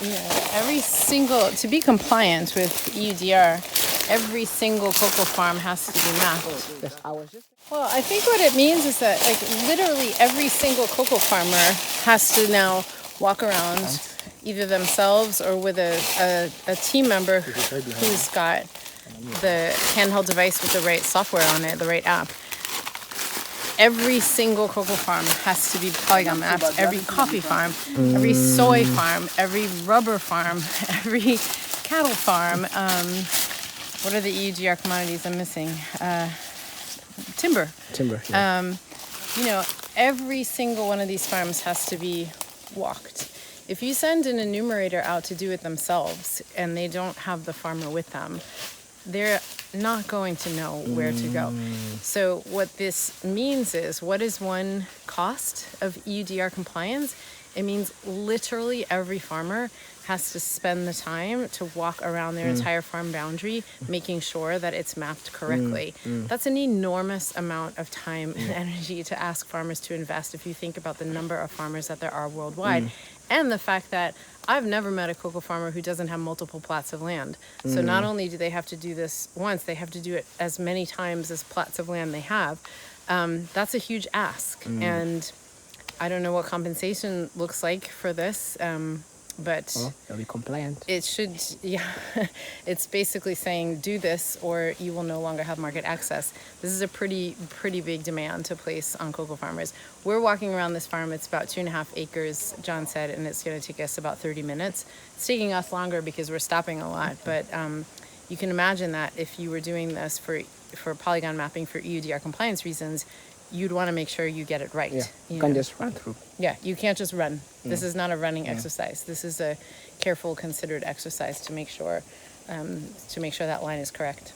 to be compliant with EUDR, every single cocoa farm has to be mapped. Well, I think what it means is that like literally every single cocoa farmer has to now walk around either themselves or with a team member who's got the handheld device with the right software on it, the right app. Every single cocoa farm has to be polygon mapped. Every coffee farm, every soy farm, every rubber farm, every cattle farm. What are the EUDR commodities I'm missing? Timber. Yeah. Every single one of these farms has to be walked. If you send an enumerator out to do it themselves and they don't have the farmer with them, they're not going to know where to go. So what this means is, what is one cost of EUDR compliance? It means literally every farmer has to spend the time to walk around their entire farm boundary, making sure that it's mapped correctly. That's an enormous amount of time and energy to ask farmers to invest if you think about the number of farmers that there are worldwide. And the fact that I've never met a cocoa farmer who doesn't have multiple plots of land. So not only do they have to do this once, they have to do it as many times as plots of land they have. That's a huge ask. And I don't know what compensation looks like for this, but they'll be compliant. It should, it's basically saying do this or you will no longer have market access. This is a pretty big demand to place on cocoa farmers. We're walking around this farm. It's about 2.5 acres, John said, and it's going to take us about 30 minutes. It's taking us longer because we're stopping a lot, but you can imagine that if you were doing this for polygon mapping for EUDR compliance reasons, you'd want to make sure you get it right. Yeah, you can't just run through. Yeah, you can't just run. This is not a running exercise. This is a careful, considered exercise to make sure that line is correct.